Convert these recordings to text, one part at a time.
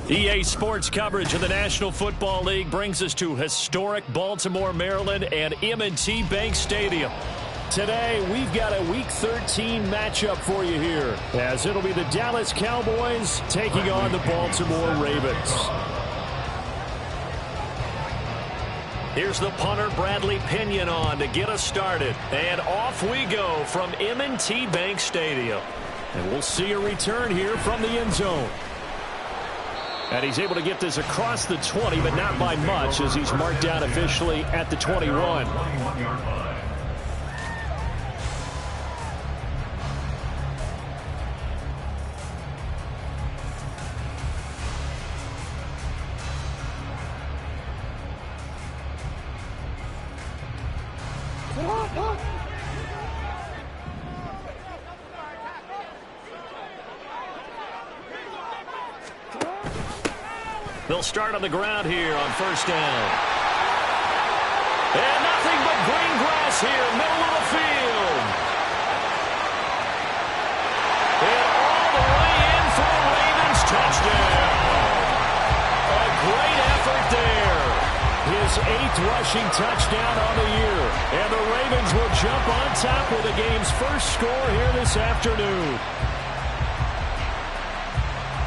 EA Sports coverage of the National Football League brings us to historic Baltimore, Maryland, and M&T Bank Stadium. Today, we've got a Week 13 matchup for you here, as it'll be the Dallas Cowboys taking on the Baltimore Ravens. Here's the punter, Bradley Pinion, on to get us started. And off we go from M&T Bank Stadium. And we'll see a return here from the end zone. And he's able to get this across the 20, but not by much, as he's marked down officially at the 21. They'll start on the ground here on first down. And nothing but green grass here, middle of the field. And all the way in for a Ravens touchdown. A great effort there. His 8th rushing touchdown on the year. And the Ravens will jump on top with the game's first score here this afternoon.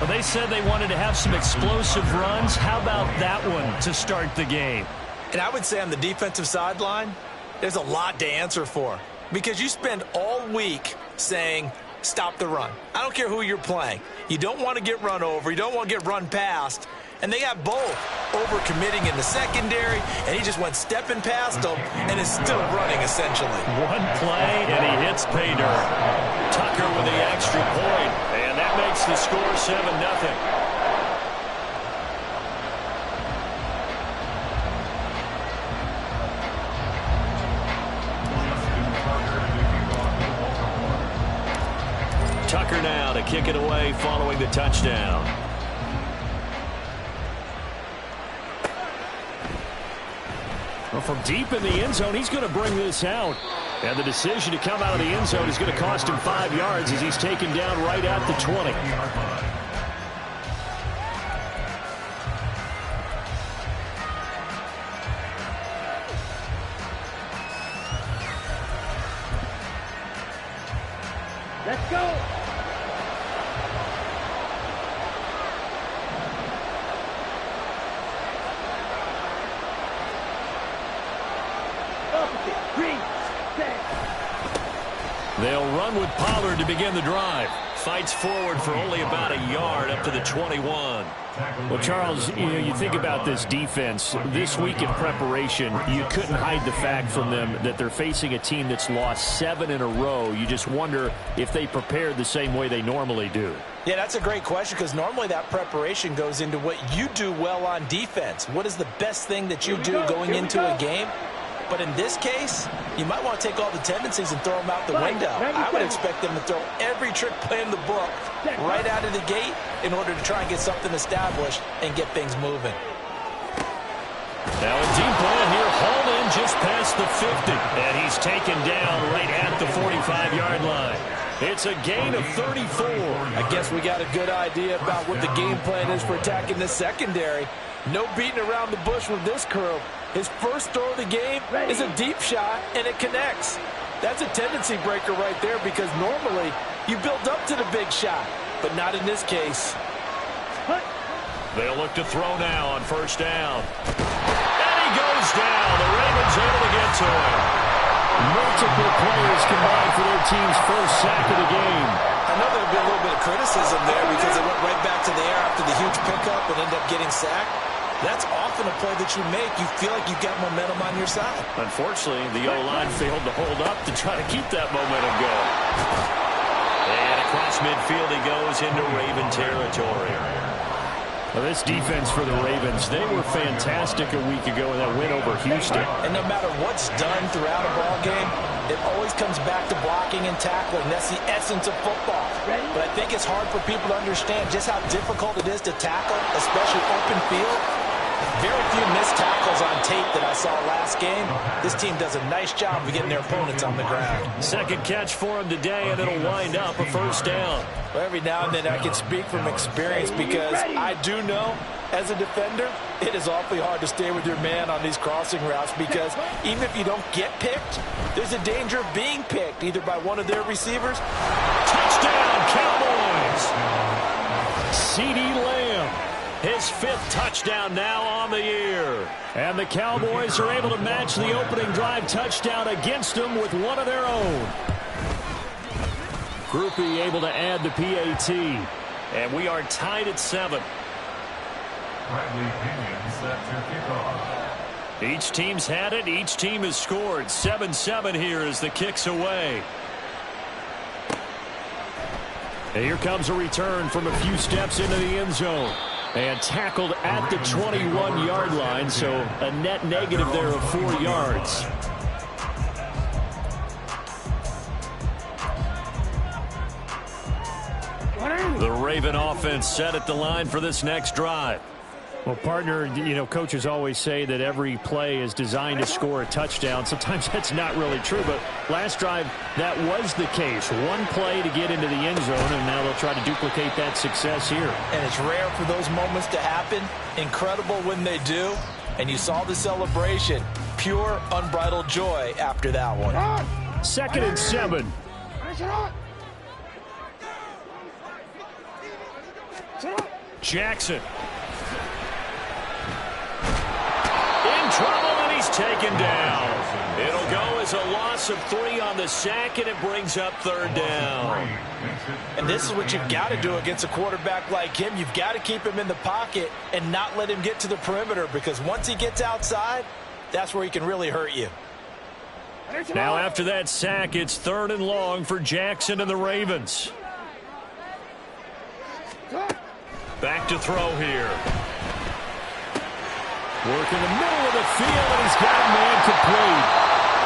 Well, they said they wanted to have some explosive runs. How about that one to start the game? And I would say on the defensive sideline, there's a lot to answer for. Because you spend all week saying, stop the run. I don't care who you're playing. You don't want to get run over. You don't want to get run past. And they got both over-committing in the secondary, and he just went stepping past them and is still running, essentially. One play, and he hits pay dirt. Tucker with the extra point, and that makes the score 7-0. Tucker now to kick it away following the touchdown. Well, from deep in the end zone, he's going to bring this out. And the decision to come out of the end zone is going to cost him 5 yards as he's taken down right at the 20. Let's go. They'll run with Pollard to begin the drive. Fights forward for only about a yard up to the 21. Well, Charles, you think about this defense. This week in preparation, you couldn't hide the fact from them that they're facing a team that's lost 7 in a row. You just wonder if they prepared the same way they normally do. Yeah, that's a great question, because normally that preparation goes into what you do well on defense. What is the best thing that you do going into a game? But in this case, you might want to take all the tendencies and throw them out the window. I would expect them to throw every trick play in the book right out of the gate in order to try and get something established and get things moving. Now a deep ball here, hauled in just past the 50. And he's taken down right at the 45-yard line. It's a gain of 34. I guess we got a good idea about what the game plan is for attacking this secondary. No beating around the bush with this crew. His first throw of the game is a deep shot, and it connects. That's a tendency breaker right there, because normally you build up to the big shot, but not in this case. They'll look to throw now on first down. And he goes down. The Ravens able to get to him. Multiple players combined for their team's first sack of the game. I know there'll be a little bit of criticism there because it went right back to the air after the huge pickup and ended up getting sacked. That's often a play that you make. You feel like you've got momentum on your side. Unfortunately, the O-line failed to hold up to try to keep that momentum going. And across midfield he goes into Raven territory. Well, this defense for the Ravens, they were fantastic a week ago in that win over Houston. And no matter what's done throughout a ball game, it always comes back to blocking and tackling. That's the essence of football. But I think it's hard for people to understand just how difficult it is to tackle, especially open field. Very few missed tackles on tape that I saw last game. This team does a nice job of getting their opponents on the ground. Second catch for him today, and it'll wind up a first down. Well, every now and then I can speak from experience because I do know, as a defender, it is awfully hard to stay with your man on these crossing routes because even if you don't get picked, there's a danger of being picked, either by one of their receivers. Touchdown, Cowboys! CeeDee Lamb, his 5th touchdown now on the year. And the Cowboys are able to match the opening drive touchdown against them with one of their own. Groupie able to add the PAT. And we are tied at 7. Each team's had it. Each team has scored. 7-7 here as the kick's away. And here comes a return from a few steps into the end zone. And tackled at the 21-yard line, so a net negative there of 4 yards. The Raven offense set at the line for this next drive. Well, partner, you know, coaches always say that every play is designed to score a touchdown. Sometimes that's not really true, but last drive, that was the case. One play to get into the end zone, and now they'll try to duplicate that success here. And it's rare for those moments to happen. Incredible when they do. And you saw the celebration. Pure, unbridled joy after that one. 2nd and 7. Jackson. In trouble, and he's taken down. It'll go as a loss of 3 on the sack, and it brings up 3rd down. And this is what you've got to do against a quarterback like him. You've got to keep him in the pocket and not let him get to the perimeter, because once he gets outside, that's where he can really hurt you. Now after that sack, it's 3rd and long for Jackson and the Ravens. Back to throw here. Work in the middle of the field, and he's got a man complete.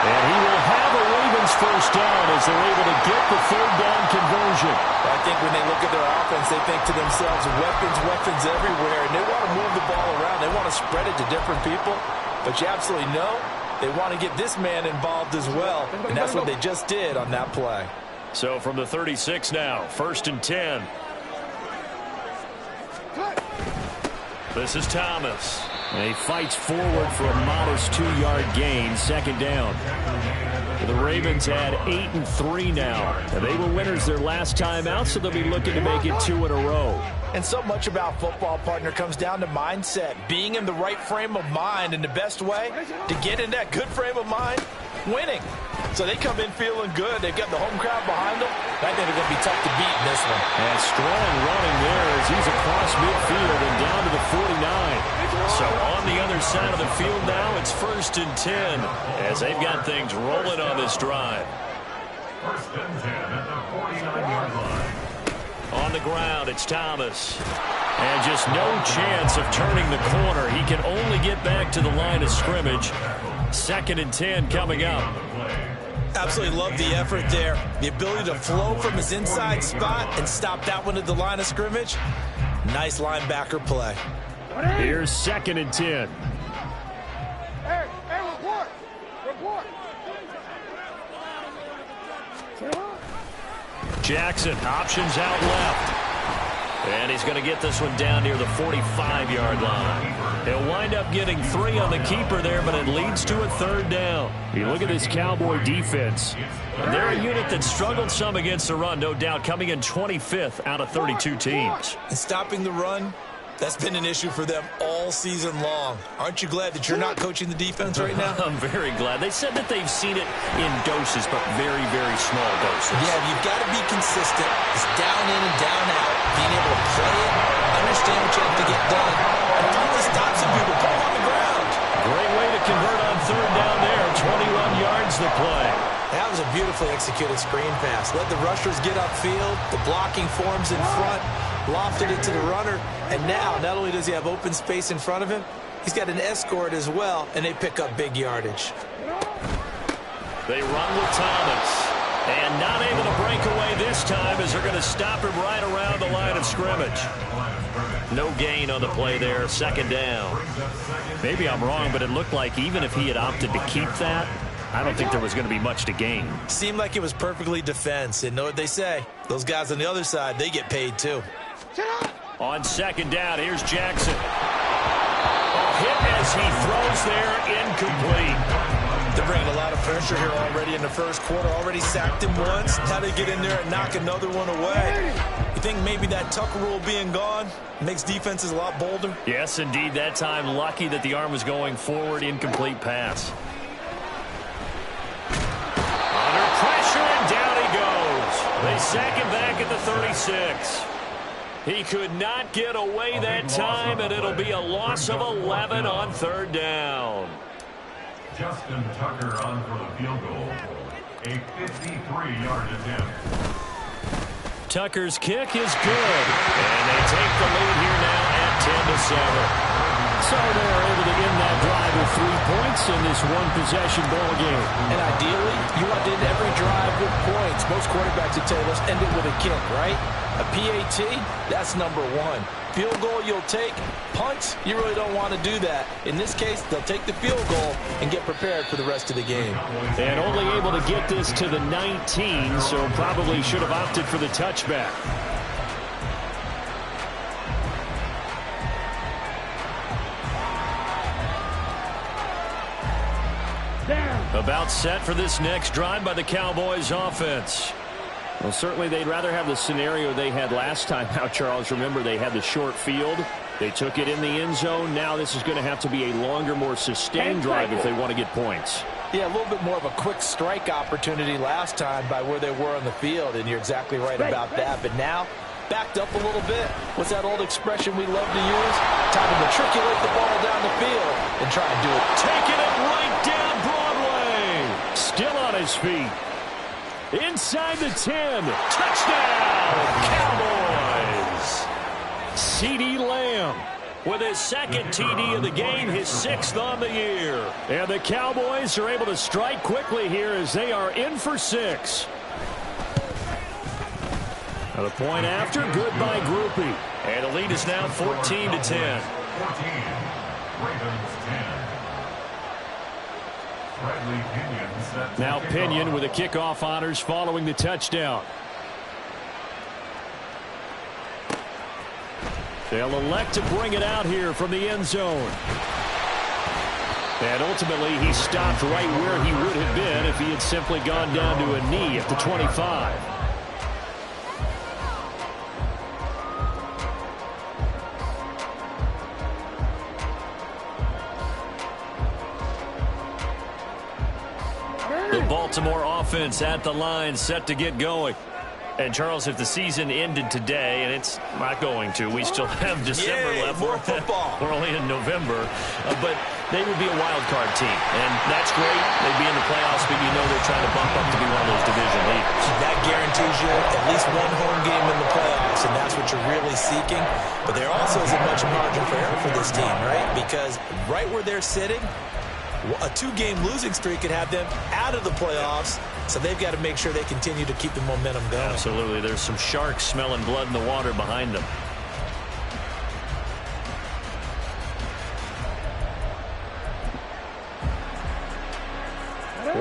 And he will have a Ravens first down as they're able to get the 3rd down conversion. I think when they look at their offense, they think to themselves, weapons, weapons everywhere. And they want to move the ball around. They want to spread it to different people. But you absolutely know they want to get this man involved as well. And that's what they just did on that play. So from the 36 now, 1st and 10. This is Thomas. And he fights forward for a modest 2-yard gain, 2nd down. The Ravens had 8-3 now. And they were winners their last time out, so they'll be looking to make it 2 in a row. And so much about football, partner, comes down to mindset. Being in the right frame of mind, and the best way to get in that good frame of mind, winning. So they come in feeling good. They've got the home crowd behind them. I think they're going to be tough to beat in this one. And strong running there as he's across midfield and down to the 49. So on the other side of the field now, it's 1st and 10 as they've got things rolling on this drive. 1st and 10 at the 49-yard line. On the ground, it's Thomas. And just no chance of turning the corner. He can only get back to the line of scrimmage. 2nd and 10 coming up. Absolutely love the effort there. The ability to flow from his inside spot and stop that one at the line of scrimmage. Nice linebacker play. Here's 2nd and 10. Hey, report. Jackson, options out left. And he's going to get this one down near the 45-yard line. He'll wind up getting 3 on the keeper there, but it leads to a 3rd down. You look at this Cowboy defense. And they're a unit that struggled some against the run, no doubt, coming in 25th out of 32 teams. And stopping the run, that's been an issue for them all season long. Aren't you glad that you're not coaching the defense right now? I'm very glad. They said that they've seen it in doses, but very, very small doses. Yeah, you've got to be consistent. It's down in and down out. Being able to play it, understand what you have to get done, and finally stop some people, put them on the ground. Great way to convert on 3rd down there. 21 yards the play. That was a beautifully executed screen pass. Let the rushers get upfield. The blocking forms in front. Lofted it to the runner. And now, not only does he have open space in front of him, he's got an escort as well, and they pick up big yardage. They run with Thomas. And not able to break away this time as they're going to stop him right around the line of scrimmage. No gain on the play there, second down. Maybe I'm wrong, but it looked like even if he had opted to keep that, I don't think there was going to be much to gain. Seemed like it was perfectly defense. And know what they say? Those guys on the other side, they get paid too. On second down, here's Jackson. A hit as he throws there, incomplete. They're bringing a lot of pressure here already in the first quarter. Already sacked him once. Now they get in there and knock another one away. You think maybe that Tucker rule being gone makes defenses a lot bolder? Yes, indeed. That time, lucky that the arm was going forward. Incomplete pass. Under pressure, and down he goes. They sack him back at the 36. He could not get away that time, and it'll be a loss of 11 on third down. Justin Tucker on for the field goal. A 53-yard attempt. Tucker's kick is good. And they take the lead here now at 10-7. So they're able to end that drive with 3 points in this one-possession ball game. And ideally, you want to end every drive with points. Most quarterbacks would tell you, let's end it with a kick, right? A PAT, that's number one. Field goal you'll take. Punts, you really don't want to do that. In this case, they'll take the field goal and get prepared for the rest of the game. And only able to get this to the 19, so probably should have opted for the touchback. About set for this next drive by the Cowboys offense. Well, certainly they'd rather have the scenario they had last time out, Charles. Remember, they had the short field. They took it in the end zone. Now this is going to have to be a longer, more sustained drive if they want to get points. Yeah, a little bit more of a quick strike opportunity last time by where they were on the field, and you're exactly right about that. But now, backed up a little bit. What's that old expression we love to use? Time to matriculate the ball down the field and try and do it. Taking it right down Broadway. Still on his feet. Inside the 10. Touchdown, Cowboys. CeeDee Lamb with his second TD of the game, his 6th on the year. And the Cowboys are able to strike quickly here as they are in for 6. Now the point after, good by Groupie. And the lead is now 14-10. 14. Ravens 10. Now Pinion with the kickoff honors following the touchdown. They'll elect to bring it out here from the end zone. And ultimately he stopped right where he would have been if he had simply gone down to a knee at the 25. The Baltimore offense at the line, set to get going. And, Charles, if the season ended today, and it's not going to, we still have December left. More football. We're only in November. But they would be a wild card team. And that's great. They'd be in the playoffs, but you know they're trying to bump up to be one of those division leaders. That guarantees you at least one home game in the playoffs, and that's what you're really seeking. But there also isn't much margin for error for this team, right? Because right where they're sitting, a 2-game losing streak could have them out of the playoffs, so they've got to make sure they continue to keep the momentum going. Absolutely. There's some sharks smelling blood in the water behind them.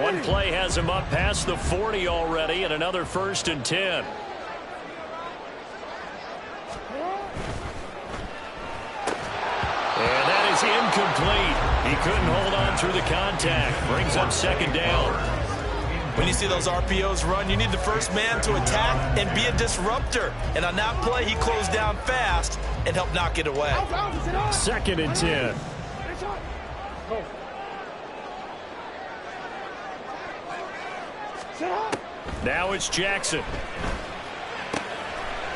One play has him up past the 40 already, and another 1st and 10. And that is incomplete. He couldn't hold on through the contact. Brings up 2nd down. When you see those RPOs run, you need the first man to attack and be a disruptor. And on that play, he closed down fast and helped knock it away. 2nd and 10. Now it's Jackson.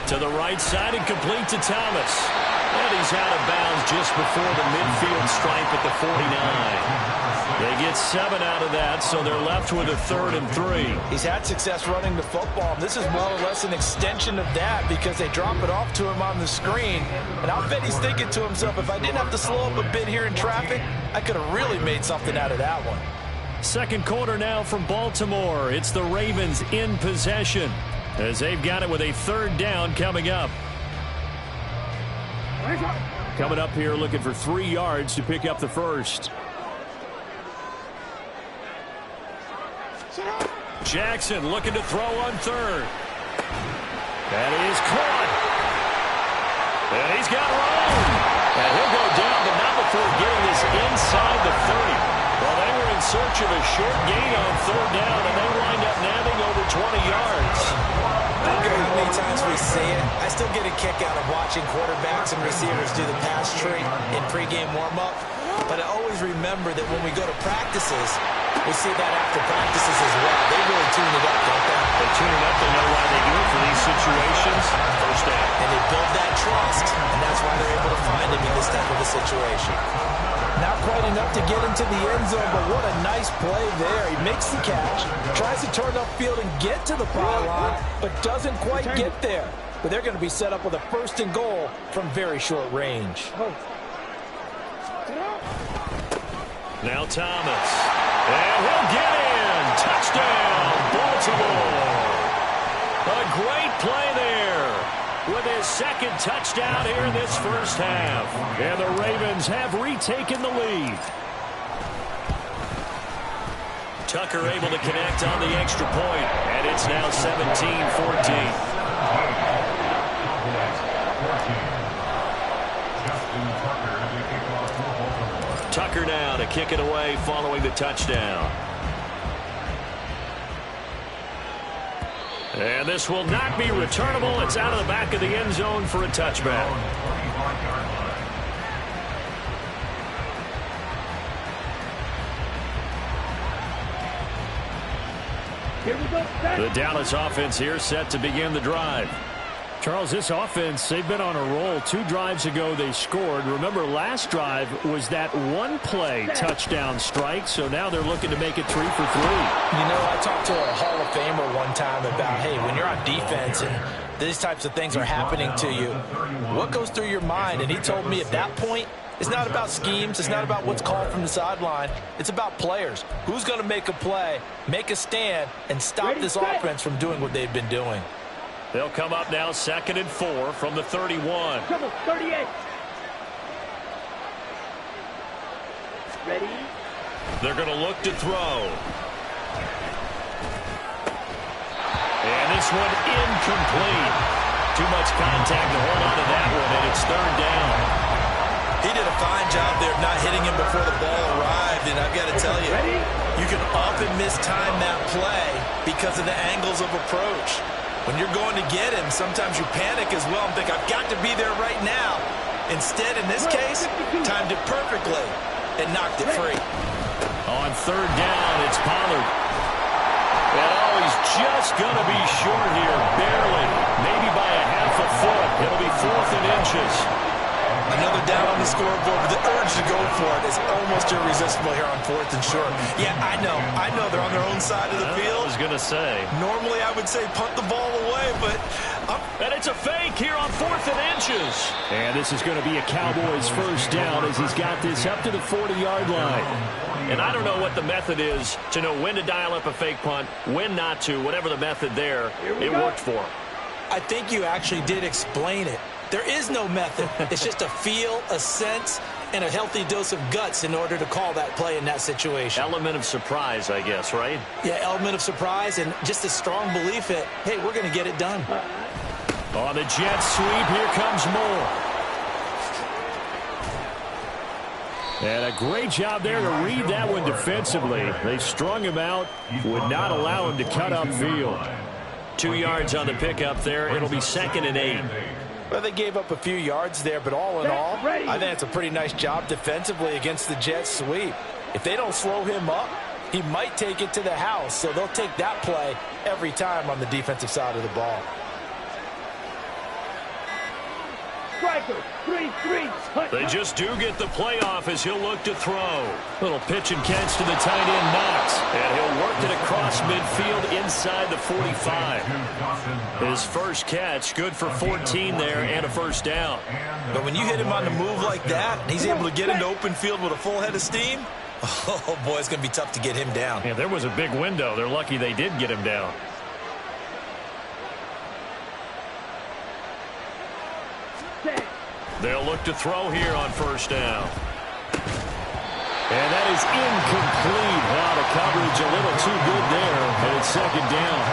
To the right side and complete to Thomas. And he's out of bounds just before the midfield stripe at the 49. They get 7 out of that, so they're left with a 3rd and 3. He's had success running the football. This is more or less an extension of that because they drop it off to him on the screen. And I'll bet he's thinking to himself, if I didn't have to slow up a bit here in traffic, I could have really made something out of that one. 2nd quarter now from Baltimore. It's the Ravens in possession as they've got it with a 3rd down coming up. Coming up here looking for 3 yards to pick up the first. Jackson looking to throw on third. That is caught. And he's got room. And he'll go down, but not before getting this inside the 30. Well, they were in search of a short gain on third down, and they wind up nabbing over 20 yards. I don't care how many times we see it. I still get a kick out of watching quarterbacks and receivers do the pass tree in pregame warm-up. But I always remember that when we go to practices, we see that after practices as well. They really tune it up, don't they? They tune it up. They know why they do it for these situations. First down. And they build that trust, and that's why they're able to find him in this type of a situation. Not quite enough to get into the end zone, but what a nice play there. He makes the catch, tries to turn upfield and get to the pylon, but doesn't quite get there. But they're going to be set up with a 1st and goal from very short range. Now Thomas. And he'll get in. Touchdown, Baltimore. A great play there with his 2nd touchdown here in this first half. And the Ravens have retaken the lead. Tucker able to connect on the extra point, and it's now 17-14. Tucker now to kick it away following the touchdown. And this will not be returnable. It's out of the back of the end zone for a touchback. The Dallas offense here set to begin the drive. Charles, this offense, they've been on a roll. 2 drives ago, they scored. Remember, last drive was that 1-play touchdown strike, so now they're looking to make it 3 for 3. You know, I talked to a Hall of Famer one time about, hey, when you're on defense and these types of things are happening to you, what goes through your mind? And he told me at that point, it's not about schemes. It's not about what's called from the sideline. It's about players. Who's going to make a play, make a stand, and stop this offense from doing what they've been doing? They'll come up now 2nd and 4 from the 31. Come on, 38. Ready? They're going to look to throw. And this one incomplete. Too much contact to hold on to that one, and it's 3rd down. He did a fine job there of not hitting him before the ball arrived, and I've got to tell you, you can often mistime that play because of the angles of approach. When you're going to get him, sometimes you panic as well and think, I've got to be there right now. Instead, in this case, timed it perfectly and knocked it free. On 3rd down, it's Pollard. And he's just going to be short here, barely. Maybe by a half a foot. It'll be 4th and inches. Another down on the scoreboard, but the urge to go for it is almost irresistible here on 4th and short. Yeah, I know they're on their own side of the field. I was going to say. Normally I would say punt the ball away, but... And it's a fake here on 4th and inches. And this is going to be a Cowboys 1st down as he's got this up to the 40-yard line. And I don't know what the method is to know when to dial up a fake punt, when not to, whatever the method there, it worked for him. I think you actually did explain it. There is no method. It's just a feel, a sense, and a healthy dose of guts in order to call that play in that situation. Element of surprise, I guess, right? Yeah, element of surprise and just a strong belief that, hey, we're going to get it done. On the jet sweep, here comes Moore. And a great job there to read that one defensively. They strung him out, would not allow him to cut upfield. 2 yards on the pickup there. It'll be 2nd and 8. Well, they gave up a few yards there, but all in all, I think that's a pretty nice job defensively against the jet sweep. If they don't slow him up, he might take it to the house, so they'll take that play every time on the defensive side of the ball. Striker, 3-3. They just do get the playoff as he'll look to throw. Little pitch and catch to the tight end, Knox. And he'll work it across midfield inside the 45. His first catch, good for 14 there and a 1st down. But when you hit him on the move like that, and he's able to get into open field with a full head of steam, oh, boy, it's going to be tough to get him down. Yeah, there was a big window. They're lucky they did get him down. They'll look to throw here on first down. And that is incomplete. Wow, the coverage a little too good there, and it's second down.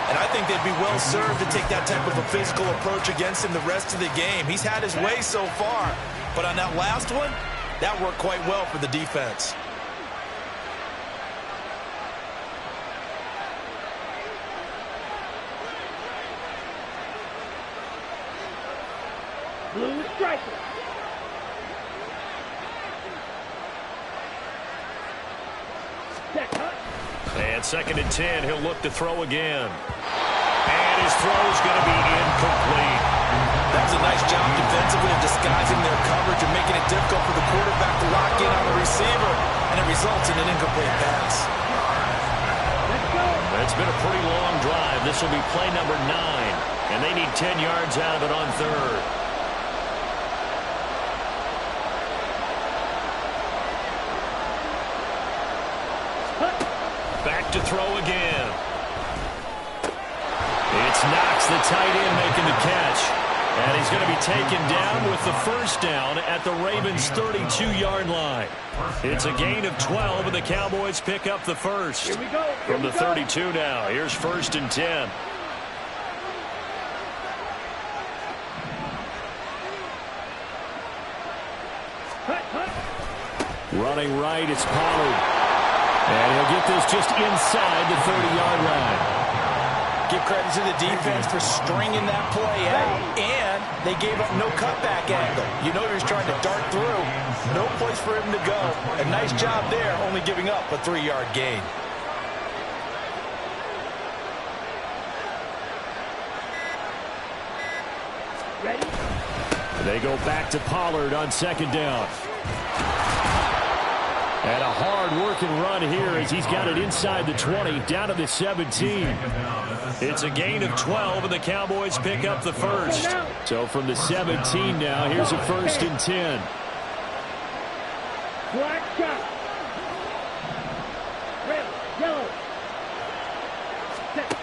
And I think they'd be well served to take that type of a physical approach against him the rest of the game. He's had his way so far, but on that last one, that worked quite well for the defense. Blue striker. And second and 10, he'll look to throw again. And his throw is going to be incomplete. That was a nice job defensively of disguising their coverage and making it difficult for the quarterback to lock in on the receiver. And it results in an incomplete pass. It's been a pretty long drive. This will be play number 9. And they need 10 yards out of it on third. Back to throw again. It's Knox, the tight end, making the catch. And he's going to be taken down with the first down at the Ravens' 32-yard line. It's a gain of 12, and the Cowboys pick up the first. Here we go. From the 32 now, here's first and 10. Running right, it's Pollard. And he'll get this just inside the 30-yard line. Give credit to the defense for stringing that play out. And they gave up no cutback angle. You know he was trying to dart through. No place for him to go. A nice job there, only giving up a 3-yard gain. Ready? They go back to Pollard on second down. And a hard-working run here as he's got it inside the 20, down to the 17. It's a gain of 12, and the Cowboys pick up the first. So from the 17 now, here's a first and 10. Black shot. Red, yellow. Set.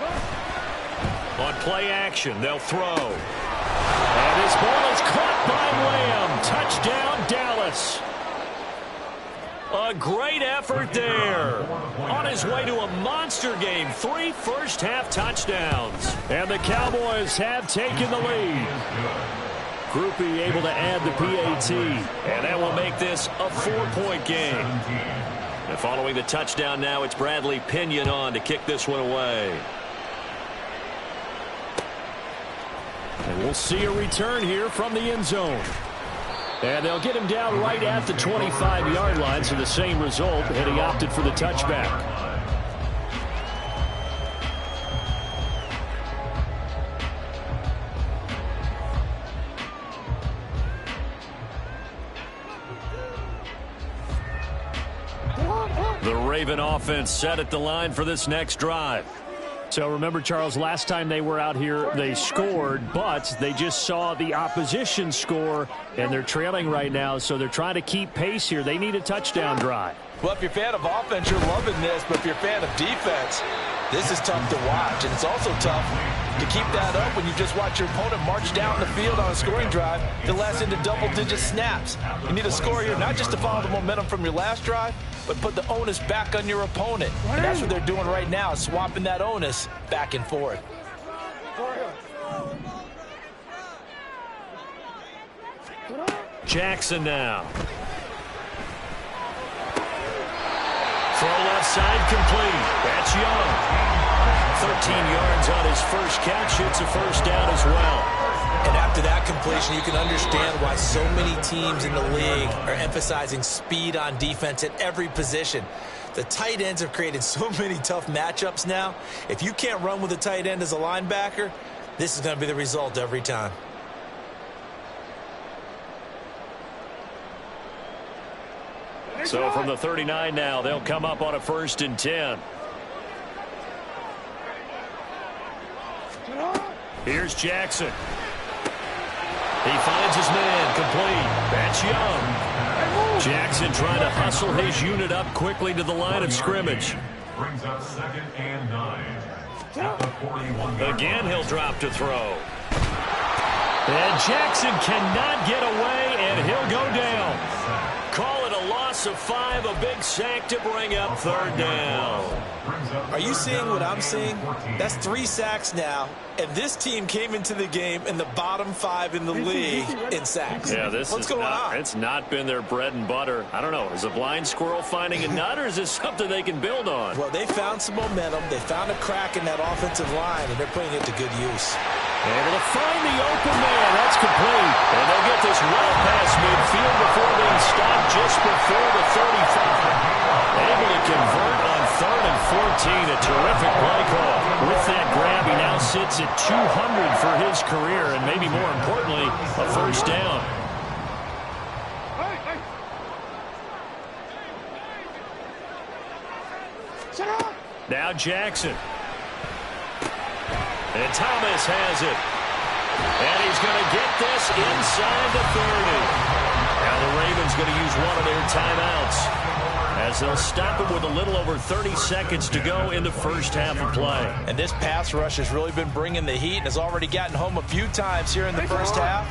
On play action, they'll throw. And this ball is caught by Lamb. Touchdown, Dallas. A great effort there. On his way to a monster game. 3 first-half touchdowns. And the Cowboys have taken the lead. Groupie able to add the PAT. And that will make this a 4-point game. And following the touchdown now, it's Bradley Pinion on to kick this one away. And we'll see a return here from the end zone. And they'll get him down right at the 25-yard line, so the same result, and he opted for the touchback. The Raven offense set at the line for this next drive. So remember, Charles, last time they were out here, they scored, but they just saw the opposition score, and they're trailing right now, so they're trying to keep pace here. They need a touchdown drive. Well, if you're a fan of offense, you're loving this, but if you're a fan of defense, this is tough to watch, and it's also tough to keep that up when you just watch your opponent march down the field on a scoring drive that lasts into double-digit snaps. You need a score here, not just to follow the momentum from your last drive, but put the onus back on your opponent. And that's what they're doing right now, swapping that onus back and forth. Jackson now. Throw left side complete. That's Young. 13 yards on his first catch. It's a first down as well. And after that completion, you can understand why so many teams in the league are emphasizing speed on defense at every position. The tight ends have created so many tough matchups now. If you can't run with a tight end as a linebacker, this is going to be the result every time. So from the 39 now, they'll come up on a first and 10. Here's Jackson. He finds his man complete. That's Young. Jackson trying to hustle his unit up quickly to the line of scrimmage. Brings up 2nd and 9. At the 41. Again, he'll drop to throw. And Jackson cannot get away, and he'll go down. Call it a loss of 5, a big sack to bring up third down. Are you seeing what I'm seeing? That's 3 sacks now, and this team came into the game in the bottom 5 in the league in sacks. Yeah, What's going on? It's not been their bread and butter. I don't know. Is a blind squirrel finding a nut, or is this something they can build on? Well, they found some momentum. They found a crack in that offensive line, and they're putting it to good use. Able to find the open man. That's complete. And they'll get this well past midfield before being stopped just before the 35. Able to convert on 3rd and 14. A terrific play call. With that grab, he now sits at 200 for his career, and maybe more importantly, a first down. Now Jackson. And Thomas has it. And he's going to get this inside the 30. Now the Ravens going to use one of their timeouts as they'll stop him with a little over 30 seconds to go in the first half of play. And this pass rush has really been bringing the heat and has already gotten home a few times here in the first half.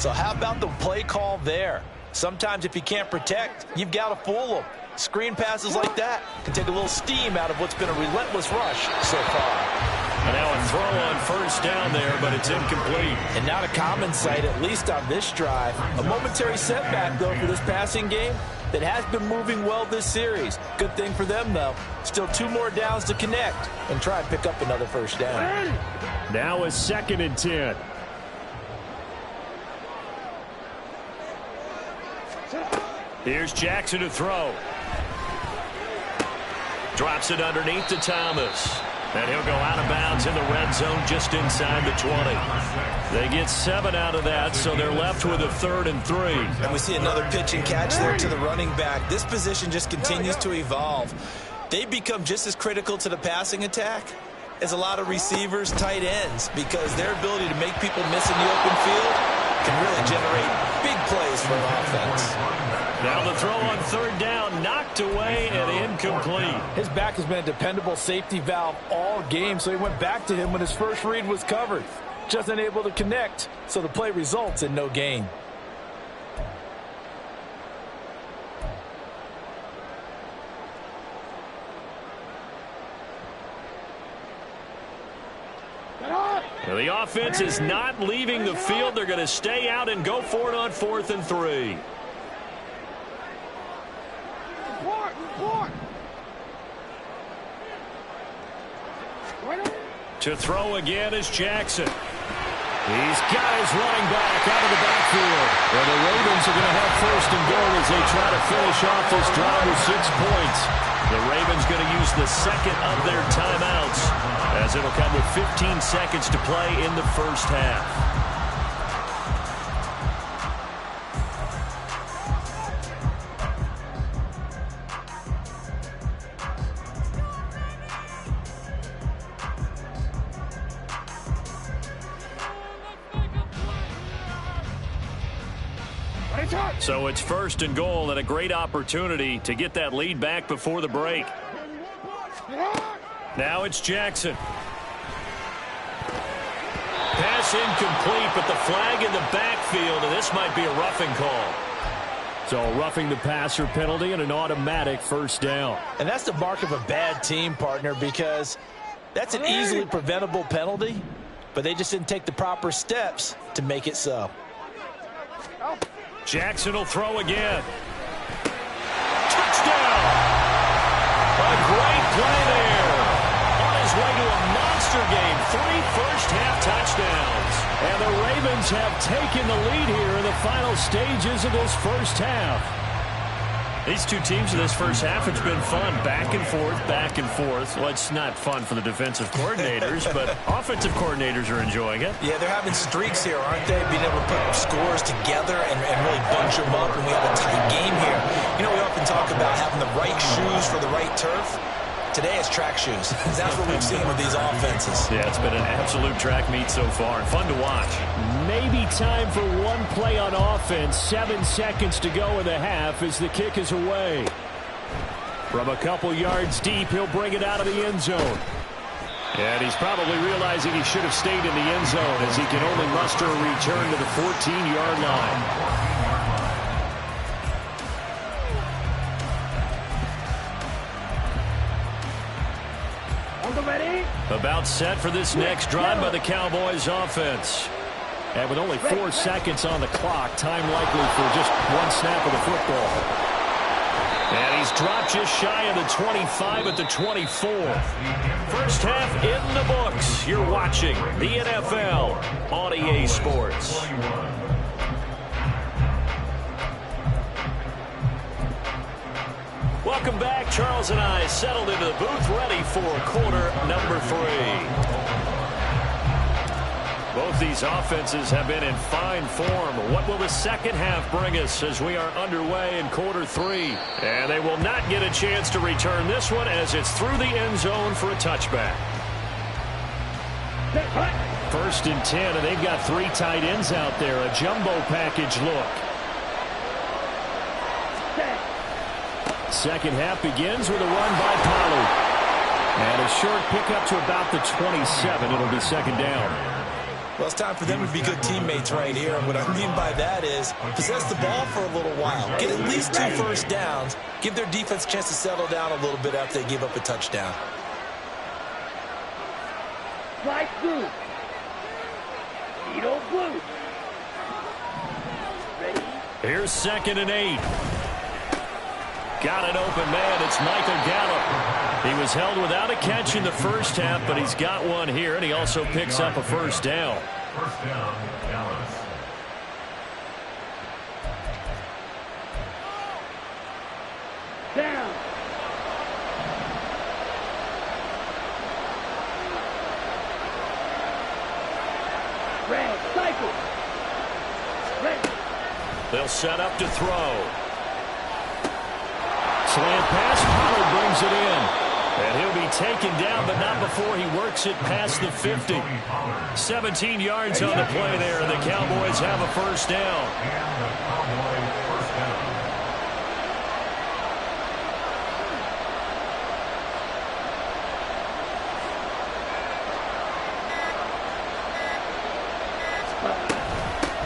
So how about the play call there? Sometimes if you can't protect, you've got to fool them. Screen passes like that can take a little steam out of what's been a relentless rush so far. And now a throw on first down there, but it's incomplete. And not a common sight, at least on this drive. A momentary setback, though, for this passing game that has been moving well this series. Good thing for them, though. Still 2 more downs to connect and try and pick up another first down. Now a 2nd and 10. Here's Jackson to throw. Drops it underneath to Thomas. And he'll go out of bounds in the red zone just inside the 20. They get 7 out of that, so they're left with a 3rd and 3. And we see another pitch and catch there to the running back. This position just continues to evolve. They become just as critical to the passing attack as a lot of receivers, tight ends, because their ability to make people miss in the open field can really generate big plays for an offense. Now the throw on 3rd down, knocked away and incomplete. His back has been a dependable safety valve all game, so he went back to him when his first read was covered. Just unable to connect, so the play results in no gain. Well, the offense is not leaving the field. They're going to stay out and go for it on 4th and 3. To throw again is Jackson. He's got his running back out of the backfield. Well, the Ravens are going to have 1st and goal as they try to finish off this drive with 6 points. The Ravens going to use the 2nd of their timeouts as it'll come with 15 seconds to play in the first half. So it's 1st and goal and a great opportunity to get that lead back before the break. Now it's Jackson. Pass incomplete, but the flag in the backfield, and this might be a roughing call. So roughing the passer penalty and an automatic 1st down. And that's the mark of a bad team, partner, because that's an easily preventable penalty, but they just didn't take the proper steps to make it so. Jackson will throw again. Touchdown! A great play there. On his way to a monster game. 3 first-half touchdowns. And the Ravens have taken the lead here in the final stages of this first half. These two teams in this first half, it's been fun. Back and forth, back and forth. Well, it's not fun for the defensive coordinators, but offensive coordinators are enjoying it. Yeah, they're having streaks here, aren't they? Being able to put scores together and really bunch them up, and we have a tight game here. You know, we often talk about having the right shoes for the right turf. Today it's track shoes. That's what we've seen with these offenses. Yeah, it's been an absolute track meet so far, and fun to watch. Maybe time for one play on offense. 7 seconds to go in the half as the kick is away. From a couple yards deep, he'll bring it out of the end zone. And he's probably realizing he should have stayed in the end zone as he can only muster a return to the 14-yard line. Ready? About set for this next drive by the Cowboys offense. And with only 4 seconds on the clock, time likely for just one snap of the football. And he's dropped just shy of the 25 at the 24. First half in the books. You're watching the NFL on EA Sports. Welcome back. Charles and I settled into the booth ready for quarter number 3. Both these offenses have been in fine form. What will the second half bring us as we are underway in quarter 3? And they will not get a chance to return this one as it's through the end zone for a touchback. First and 10, and they've got 3 tight ends out there. A jumbo package look. Second half begins with a run by Pollard. And a short pickup to about the 27. It'll be second down. Well, it's time for them to be good teammates right here. And what I mean by that is possess the ball for a little while. Get at least 2 first downs. Give their defense a chance to settle down a little bit after they give up a touchdown. Slide through. Needle blue. Ready? Here's second and 8. Got an open man. It's Michael Gallup. He was held without a catch in the first half, but he's got one here, and he also picks up a first down. First down, Dallas. Down. Red, cycle. Ready. They'll set up to throw. Slant pass, Pollard brings it in. And he'll be taken down, but not before he works it past the 50. 17 yards on the play there, and the Cowboys have a first down. And the Cowboys first down.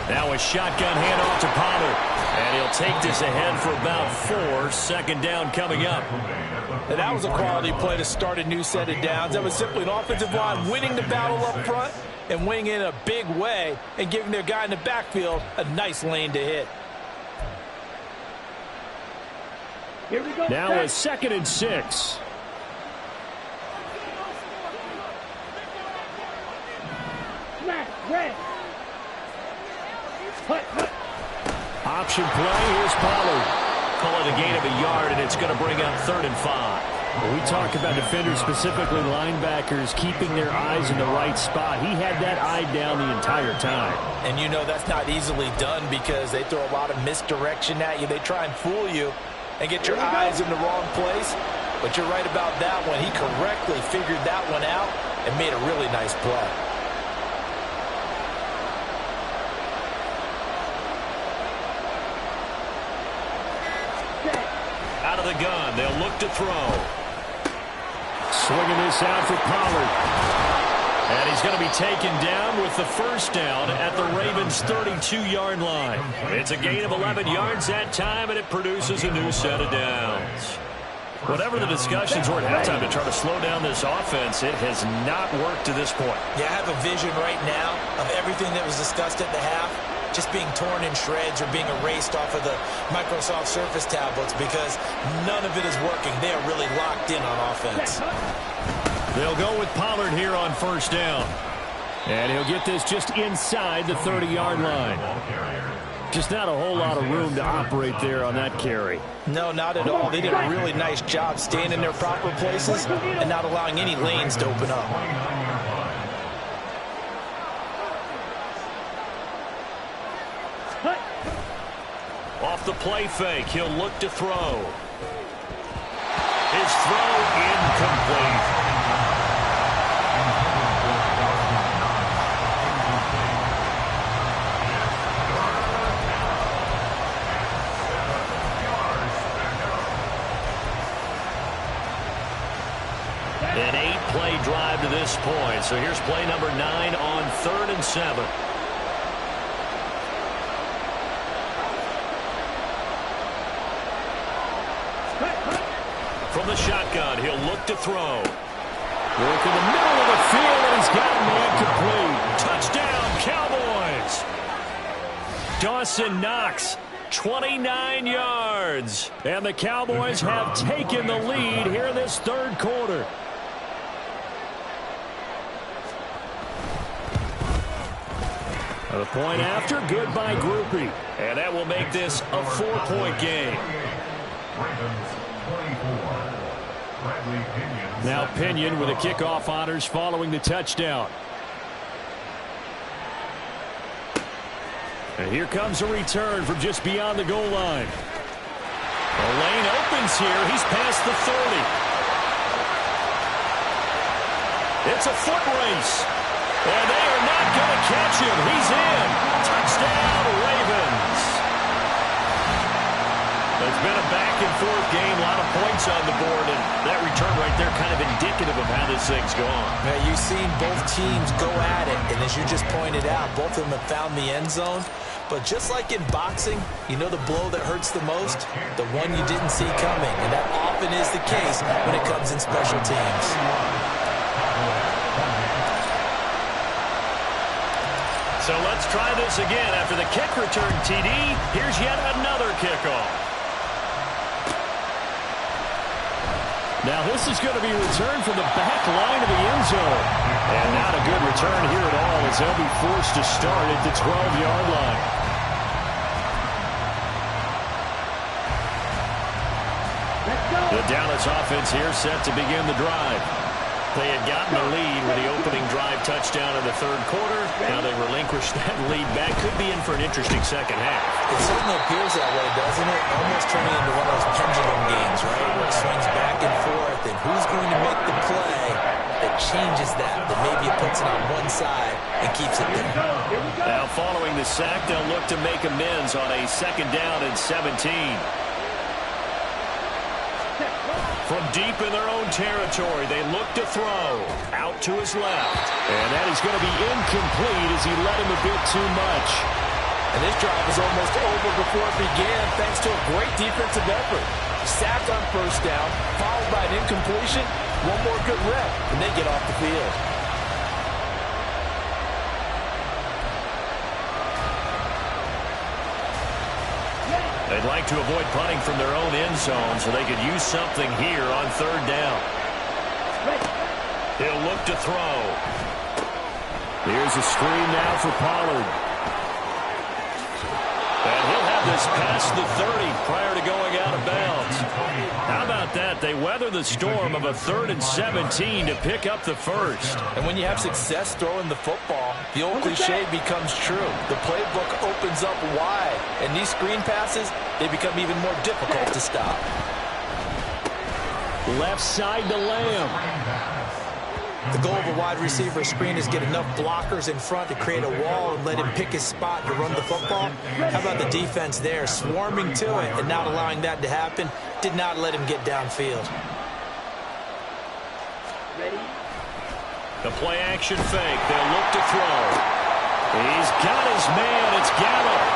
Now a shotgun handoff to Pollard. And he'll take this ahead for about 4. Second down coming up. And that was a quality play to start a new set of downs. That was simply an offensive line winning the battle up front and winning in a big way and giving their guy in the backfield a nice lane to hit. Here we go. Now a second and 6. Smash. Red. Hut, hut. Option play, here's Pollard. Call it a gain of a yard, and it's going to bring up 3rd and 5. When we talk about defenders, specifically linebackers, keeping their eyes in the right spot. He had that eye down the entire time. And you know that's not easily done because they throw a lot of misdirection at you. They try and fool you and get your eyes in the wrong place. But you're right about that one. He correctly figured that one out and made a really nice play. Out of the gun, they'll look to throw. Swinging this out for Pollard. And he's going to be taken down with the first down at the Ravens' 32-yard line. It's a gain of 11 yards that time, and it produces a new set of downs. Whatever the discussions were at halftime to try to slow down this offense, it has not worked to this point. Yeah, I have a vision right now of everything that was discussed at the half just being torn in shreds or being erased off of the Microsoft Surface tablets because none of it is working. They are really locked in on offense. They'll go with Pollard here on first down. And he'll get this just inside the 30-yard line. Just not a whole lot of room to operate there on that carry. No, not at all. They did a really nice job staying in their proper places and not allowing any lanes to open up. Off the play fake, he'll look to throw. His throw incomplete. An 8-play drive to this point. So here's play number 9 on 3rd and 7. From the shotgun, he'll look to throw. Work in the middle of the field, and he's got a man complete. Touchdown, Cowboys! Dawson Knox, 29 yards. And the Cowboys have taken the lead here in this 3rd quarter. The point after, good by Groupie. And that will make this a 4-point game. Now Pinion with the kickoff honors following the touchdown. And here comes a return from just beyond the goal line. The lane opens here. He's past the 30. It's a foot race. And they are not going to catch him. He's in. Touchdown, Ravens. It's been a back-and-forth game, a lot of points on the board, and that return right there kind of indicative of how this thing's gone. Yeah, you've seen both teams go at it, and as you just pointed out, both of them have found the end zone. But just like in boxing, you know the blow that hurts the most? The one you didn't see coming, and that often is the case when it comes in special teams. So let's try this again. After the kick return, TD, here's yet another kickoff. Now this is going to be returned from the back line of the end zone. And not a good return here at all as they'll be forced to start at the 12-yard line. The Dallas offense here set to begin the drive. They had gotten the lead with the opening drive touchdown in the 3rd quarter. Now they relinquished that lead back. Could be in for an interesting second half. It certainly appears that way, doesn't it? Almost turning into one of those pendulum games, right? Where it swings back and forth, and who's going to make the play that changes that maybe it puts it on one side and keeps it there. Now following the sack, they'll look to make amends on a 2nd down and 17. From deep in their own territory, they look to throw. Out to his left. And that is going to be incomplete as he led him a bit too much. And this drive was almost over before it began thanks to a great defensive effort. Sacked on 1st down, followed by an incompletion. One more good rep, and they get off the field. They'd like to avoid punting from their own end zone so they could use something here on 3rd down. He'll look to throw. Here's a screen now for Pollard. And he'll have this past the 30 prior to going out of bounds. How about that? They weather the storm of a 3rd and 17 to pick up the 1st. And when you have success throwing the football, the old cliche becomes true. The playbook opens up wide, and these screen passes, they become even more difficult to stop. Left side to Lamb. The goal of a wide receiver screen is get enough blockers in front to create a wall and let him pick his spot to run the football. How about the defense there, swarming to it and not allowing that to happen? Did not let him get downfield. The play action fake. They'll look to throw. He's got his man. It's Gallup.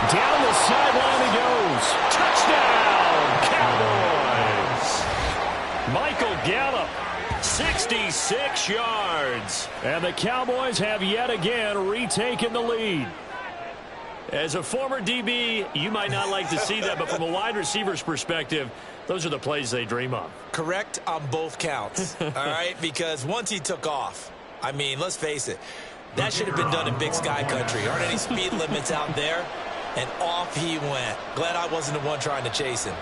Down the sideline he goes. Touchdown, Cowboys. Michael Gallup, 66 yards. And the Cowboys have yet again retaken the lead. As a former DB, you might not like to see that, but from a wide receiver's perspective, those are the plays they dream of. Correct on both counts, all right? Because once he took off, I mean, let's face it, that should have been done in Big Sky Country. Aren't any speed limits out there? And off he went. Glad I wasn't the one trying to chase him.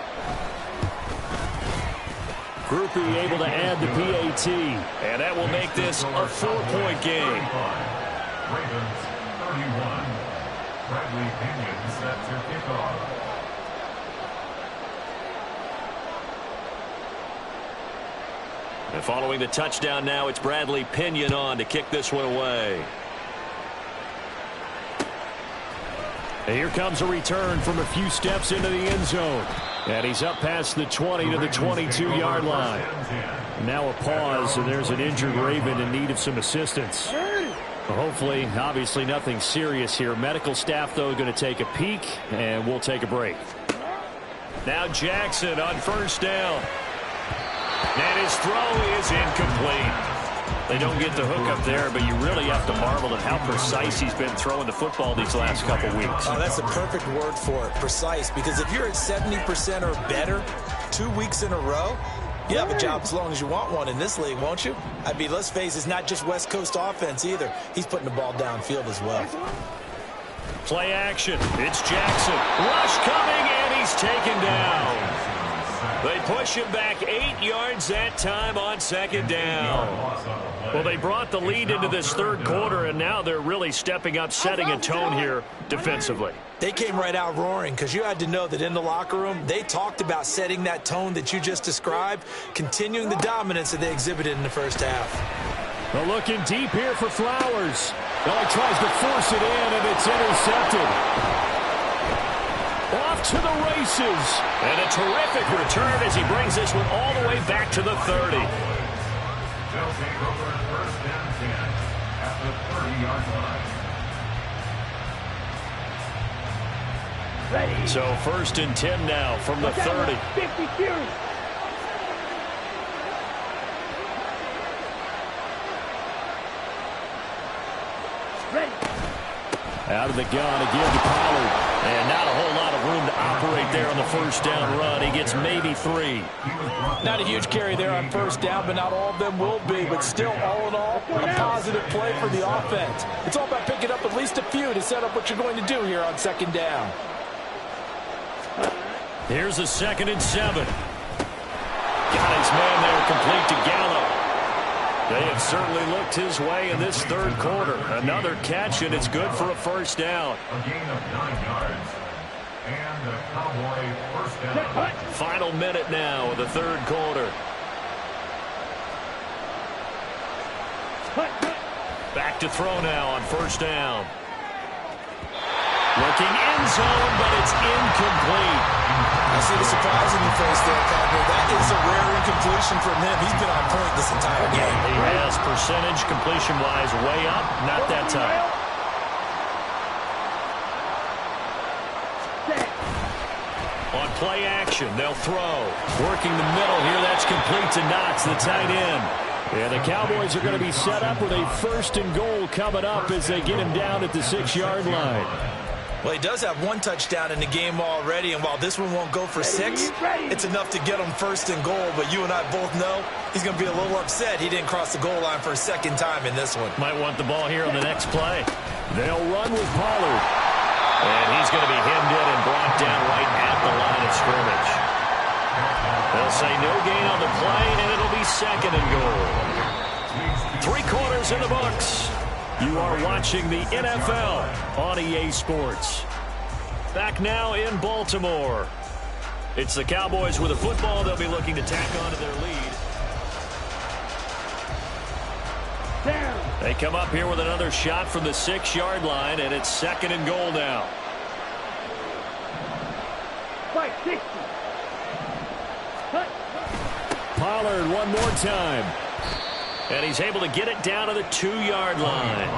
Groupie able to add the PAT. And that will make this a 4-point game. Ravens 31. Bradley Pinion set to kick off. And following the touchdown now, it's Bradley Pinion on to kick this one away. And here comes a return from a few steps into the end zone. And he's up past the 20 to the 22-yard line. Now a pause, and there's an injured Raven in need of some assistance. Hopefully, obviously nothing serious here. Medical staff, though, going to take a peek, and we'll take a break. Now Jackson on first down. And his throw is incomplete. They don't get the hook up there, but you really have to marvel at how precise he's been throwing the football these last couple weeks. Oh, that's the perfect word for it, precise, because if you're at 70% or better 2 weeks in a row, you have a job as long as you want one in this league, won't you? I mean, let's face it, it's not just West Coast offense either. He's putting the ball downfield as well. Play action. It's Jackson. Rush coming, and he's taken down. They push him back 8 yards that time on second down. Well, they brought the lead into this third quarter, and now they're really stepping up, setting a tone here defensively. They came right out roaring because you had to know that in the locker room, they talked about setting that tone that you just described, continuing the dominance that they exhibited in the first half. Well, looking deep here for Flowers. Well, he tries to force it in, and it's intercepted. Off to the races. And a terrific return as he brings this one all the way back to the 30. They'll take over first and 10 at the 30-yard line. Ready. So first and 10 now from the 30. 50 series. Ready. Out of the gun again to Pollard. And not a whole lot of room to operate there on the first down run. He gets maybe 3. Not a huge carry there on first down, but not all of them will be. But still, all in all, a positive play for the offense. It's all about picking up at least a few to set up what you're going to do here on second down. Here's a 2nd and 7. Got his man there complete to Gallup. They have certainly looked his way in this third quarter. Another catch, and it's good for a first down. A gain of 9 yards. And the Cowboy first down. Final minute now of the third quarter. Back to throw now on first down. Looking end zone, but it's incomplete. I see the surprise in your face there, Cowboy. That is a rare incompletion from him. He's been on point this entire game. He has percentage completion-wise way up, not that time. On play action, they'll throw. Working the middle here, that's complete to Knox, the tight end. And the Cowboys are going to be set up with a 1st and goal coming up as they get him down at the 6-yard line. Well, he does have 1 touchdown in the game already, and while this one won't go for 6, it's enough to get him 1st and goal. But you and I both know he's going to be a little upset he didn't cross the goal line for a 2nd time in this one. Might want the ball here on the next play. They'll run with Pollard. And he's going to be hemmed in and brought down right at the line of scrimmage. They'll say no gain on the play, and it'll be 2nd and goal. 3 quarters in the books. You are watching the NFL on EA Sports. Back now in Baltimore. It's the Cowboys with a football. They'll be looking to tack on to their lead. Down. They come up here with another shot from the 6-yard line, and it's 2nd and goal now. 560. Cut. Pollard one more time. And he's able to get it down to the 2-yard line.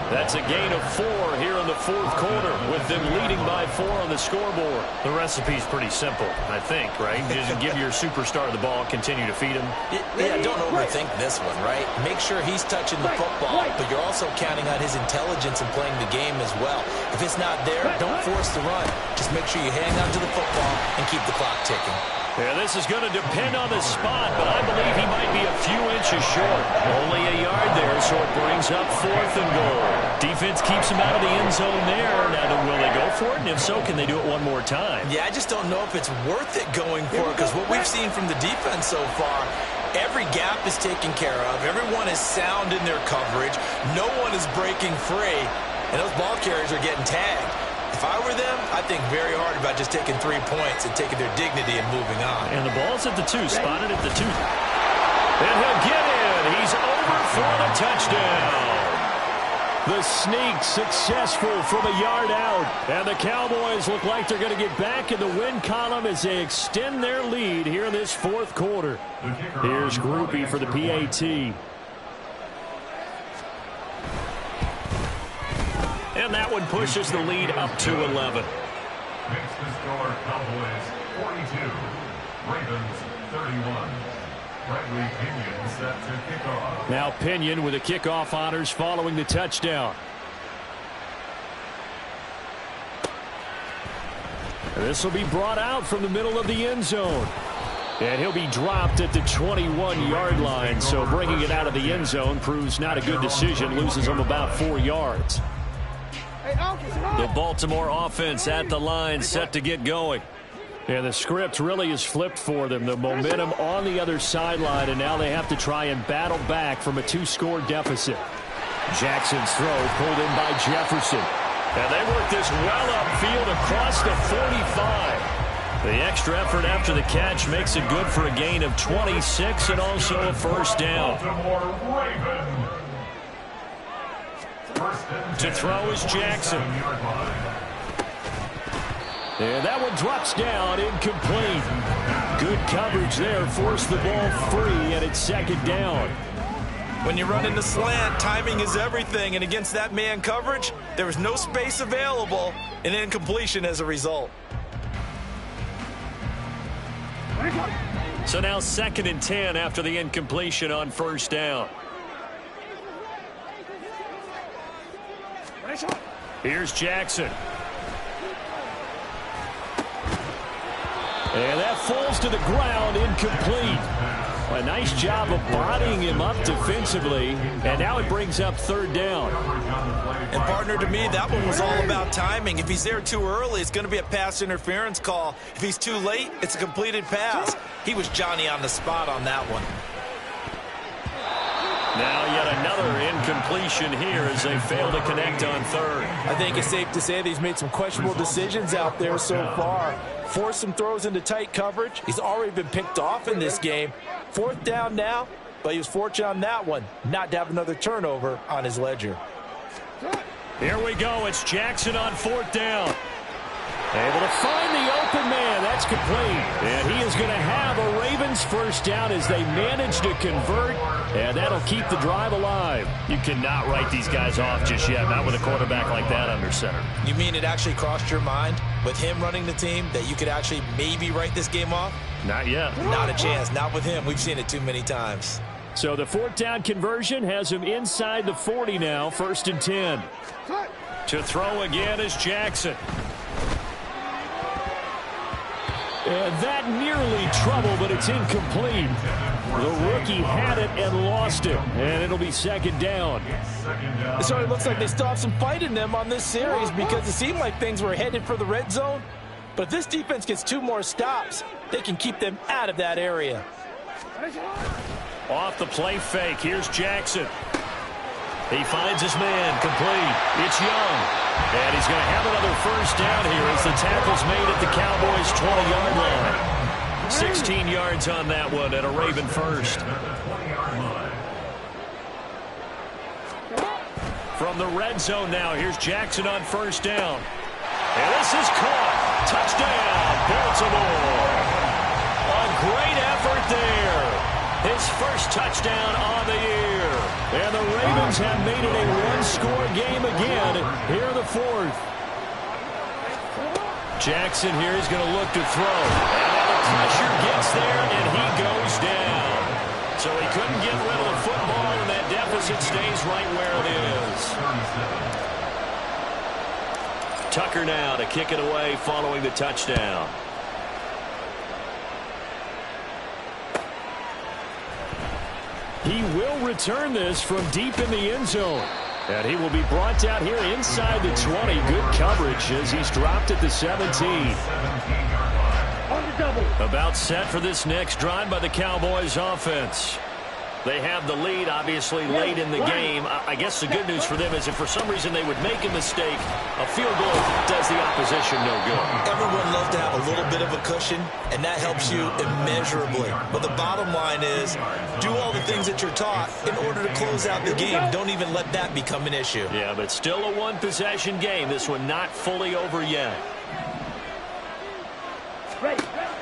That's a gain of 4 here in the fourth quarter, with them leading by 4 on the scoreboard. The recipe's pretty simple, I think, right? Just give your superstar the ball, continue to feed him. Yeah, don't overthink this one, right? Make sure he's touching the football, but you're also counting on his intelligence in playing the game as well. If it's not there, don't force the run. Just make sure you hang on to the football and keep the clock ticking. Yeah, this is going to depend on the spot, but I believe he might be a few inches short. Only a yard there, so it brings up 4th and goal. Defense keeps him out of the end zone there. Now, will they go for it? And if so, can they do it one more time? Yeah, I just don't know if it's worth it going for it, because what we've seen from the defense so far, every gap is taken care of. Everyone is sound in their coverage. No one is breaking free, and those ball carriers are getting tagged. If I were them, I'd think very hard about just taking 3 points and taking their dignity and moving on. And the ball's at the 2, spotted at the 2. And he'll get in. He's over for the touchdown. The sneak successful from a yard out. And the Cowboys look like they're going to get back in the win column as they extend their lead here in this fourth quarter. Here's Groupie for the PAT. And that one pushes the lead up to 11. Makes the score Cowboys 42, Ravens 31. Bradley Pinion set to kick off. Now Pinion with the kickoff honors following the touchdown. This will be brought out from the middle of the end zone. And he'll be dropped at the 21-yard line. So bringing it out of the end zone proves not a good decision. Loses him about 4 yards. The Baltimore offense at the line set to get going. Yeah, the script really is flipped for them. The momentum on the other sideline, and now they have to try and battle back from a 2-score deficit. Jackson's throw pulled in by Jefferson. And they work this well upfield across the 45. The extra effort after the catch makes it good for a gain of 26 and also a first down. To throw is Jackson. And that one drops down, incomplete. Good coverage there, forced the ball free, and it's second down. When you run into slant, timing is everything, and against that man coverage, there was no space available, and incompletion as a result. So now 2nd and 10 after the incompletion on first down. Here's Jackson. And that falls to the ground, incomplete. A nice job of bodying him up defensively, and now it brings up 3rd down. And partner, to me, that one was all about timing. If he's there too early, it's going to be a pass interference call. If he's too late, it's a completed pass. He was Johnny on the spot on that one. Now yet another incompletion here as they fail to connect on 3rd. I think it's safe to say that he's made some questionable decisions out there so far. Forced some throws into tight coverage. He's already been picked off in this game. 4th down now, but he was fortunate on that one not to have another turnover on his ledger. Here we go. It's Jackson on 4th down. Able to find the open man. That's complete. And he is going to have a Ravens first down as they manage to convert. And that'll keep the drive alive. You cannot write these guys off just yet. Not with a quarterback like that under center. You mean it actually crossed your mind with him running the team that you could actually maybe write this game off? Not yet. Not a chance. Not with him. We've seen it too many times. So the 4th down conversion has him inside the 40 now. 1st and 10. To throw again is Jackson. And that nearly trouble, but it's incomplete. The rookie had it and lost it, and it'll be 2nd down. It certainly looks like they still have some fight in them on this series because it seemed like things were headed for the red zone. But if this defense gets 2 more stops, they can keep them out of that area. Off the play fake, here's Jackson. He finds his man, complete. It's Young. And he's going to have another first down here as the tackle's made at the Cowboys' 20-yard line. 16 yards on that one and a Raven first. From the red zone now, here's Jackson on first down. And this is caught. Touchdown, Baltimore. A great effort there. His first touchdown on the year. And the Ravens have made it a 1-score game again here in the 4th. Jackson here is going to look to throw. And now the pressure gets there, and he goes down. So he couldn't get rid of the football, and that deficit stays right where it is. Tucker now to kick it away following the touchdown. He will return this from deep in the end zone. And he will be brought down here inside the 20. Good coverage as he's dropped at the 17. On the double. About set for this next drive by the Cowboys offense. They have the lead, obviously, late in the game. I guess the good news for them is if for some reason they would make a mistake, a field goal does the opposition no good. Everyone loves to have a little bit of a cushion, and that helps you immeasurably. But the bottom line is, do all the things that you're taught in order to close out the game. Don't even let that become an issue. Yeah, but still a one-possession game. This one not fully over yet.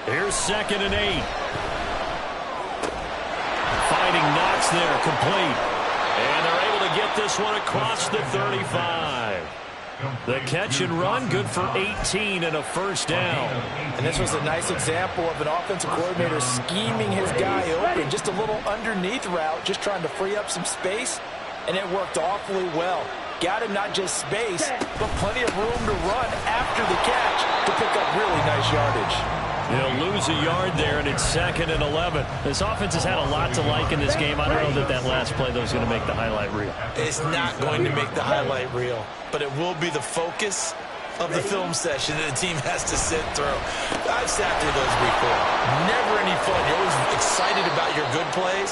Here's 2nd and 8. Fighting Knox there, complete. And they're able to get this one across the 35. The catch and run, good for 18 and a first down. And this was a nice example of an offensive coordinator scheming his guy open. Just a little underneath route, just trying to free up some space, and it worked awfully well. Got him not just space, but plenty of room to run after the catch to pick up really nice yardage. They'll lose a yard there, and it's 2nd and 11. This offense has had a lot to like in this game. I don't know that last play, though, is going to make the highlight reel. It's not going to make the highlight reel, but it will be the focus of the film session that the team has to sit through. I've sat through those before. Never any fun. You're always excited about your good plays,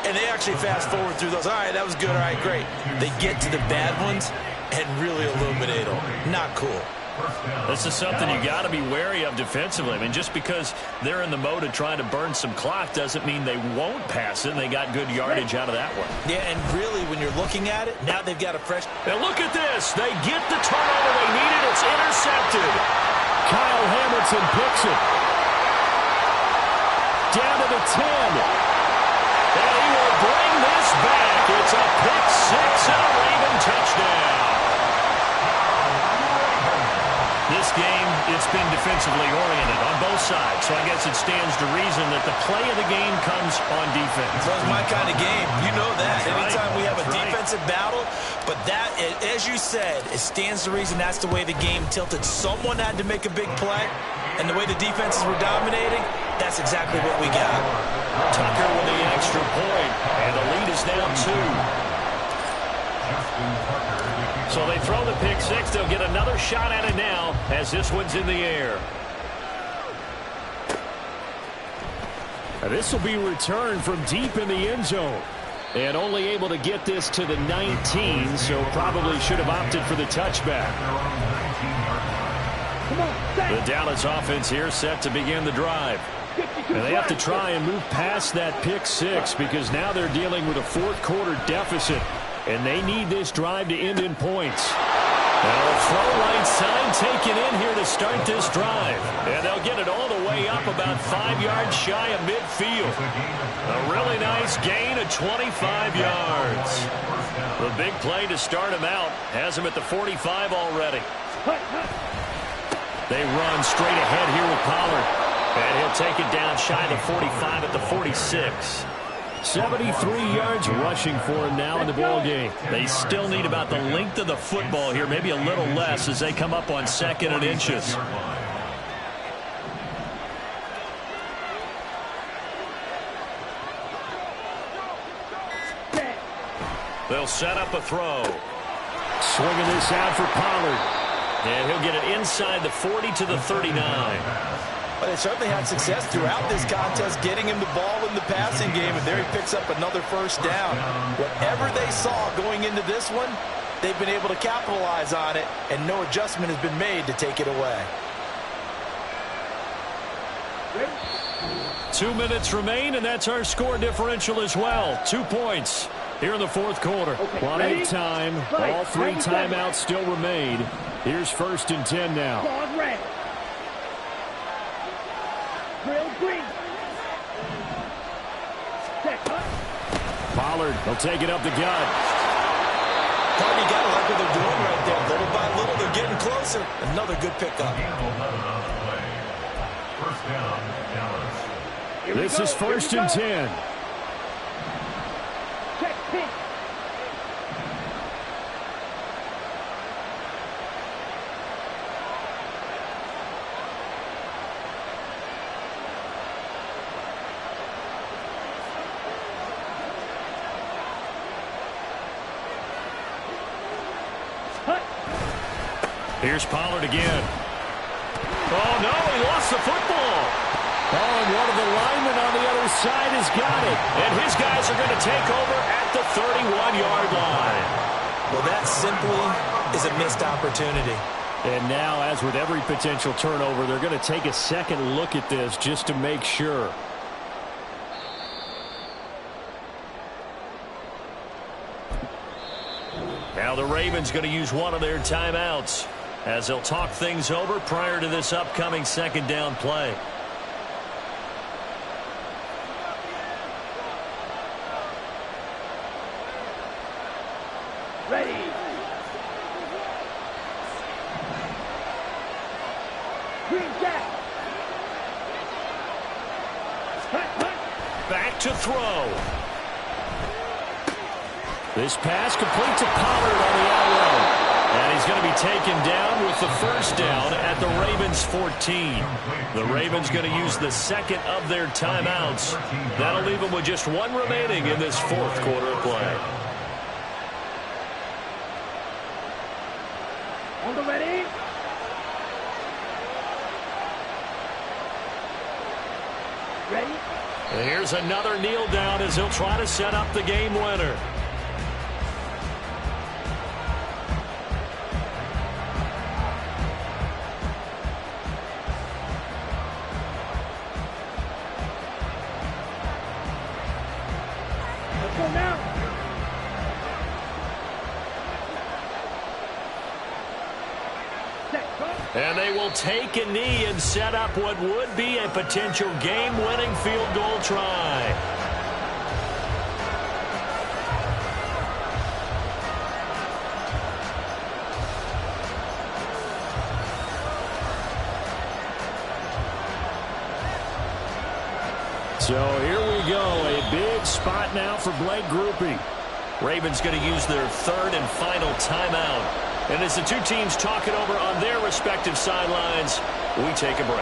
and they actually fast forward through those. All right, that was good. All right, great. They get to the bad ones and really illuminate them. Not cool. This is something you got to be wary of defensively. I mean, just because they're in the mode of trying to burn some clock doesn't mean they won't pass it, and they got good yardage out of that one. Yeah, and really, when you're looking at it, now they've got a fresh... Now look at this. They get the turnover they needed. It's intercepted. Kyle Hamilton picks it. Down to the 10. And he will bring this back. It's a pick 6 and a Raven touchdown. This game, it's been defensively oriented on both sides, so I guess it stands to reason that the play of the game comes on defense. Well, it's my kind of game. You know that. That's Anytime right. we have a That's defensive battle, but that, as you said, it stands to reason that's the way the game tilted. Someone had to make a big play, and the way the defenses were dominating, that's exactly what we got. Tucker with the extra point, and the lead is now 2. So they throw the pick 6. They'll get another shot at it now as this one's in the air. And this will be returned from deep in the end zone. And only able to get this to the 19, so probably should have opted for the touchback. The Dallas offense here set to begin the drive. And they have to try and move past that pick 6 because now they're dealing with a fourth-quarter deficit. And they need this drive to end in points. Now a throw right side taken in here to start this drive. And they'll get it all the way up about 5 yards shy of midfield. A really nice gain of 25 yards. The big play to start him out has him at the 45 already. They run straight ahead here with Pollard. And he'll take it down shy of the 45 at the 46. 73 yards rushing for him now in the ball game. They still need about the length of the football here, maybe a little less as they come up on 2nd and inches. They'll set up a throw. Swinging this out for Pollard. And he'll get it inside the 40 to the 39. But they certainly had success throughout this contest, getting him the ball in the passing game, and there he picks up another first down. Whatever they saw going into this one, they've been able to capitalize on it, and no adjustment has been made to take it away. 2 minutes remain, and that's our score differential as well. 2 points here in the fourth quarter. Plenty of time. All 3 timeouts still remain. Here's 1st and 10 now. Pollard will take it up the gut. Party got to like what they're doing right there. Little by little, they're getting closer. Another good pickup. This is 1st and 10. Check pitch. Here's Pollard again. Oh, no, he lost the football. Oh, and one of the linemen on the other Left side has got it. And his guys are going to take over at the 31-yard line. Well, that simply is a missed opportunity. And now, as with every potential turnover, they're going to take a second look at this just to make sure. Now the Ravens going to use one of their timeouts as they'll talk things over prior to this upcoming second down play. Ready. Green jack. Back to throw. This pass complete to Pollard on the out route. And he's going to be taken down with the first down at the Ravens 14. The Ravens going to use the second of their timeouts. That'll leave them with just one remaining in this fourth quarter of play. On the ready. Ready. And here's another kneel down as he'll try to set up the game winner. Let's go now. And they will take a knee and set up what would be a potential game-winning field goal try. So here we go, a big spot now for Blake Groupie. Ravens going to use their third and final timeout. And as the two teams talk it over on their respective sidelines, we take a break.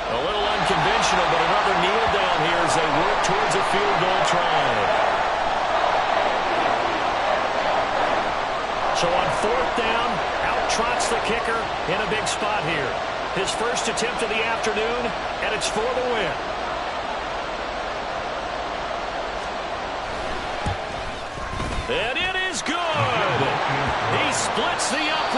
A little unconventional, but another kneel down here as they work towards a field goal try. So on fourth down, out trots the kicker in a big spot here. His first attempt of the afternoon, and it's for the win. And it is good. He splits the up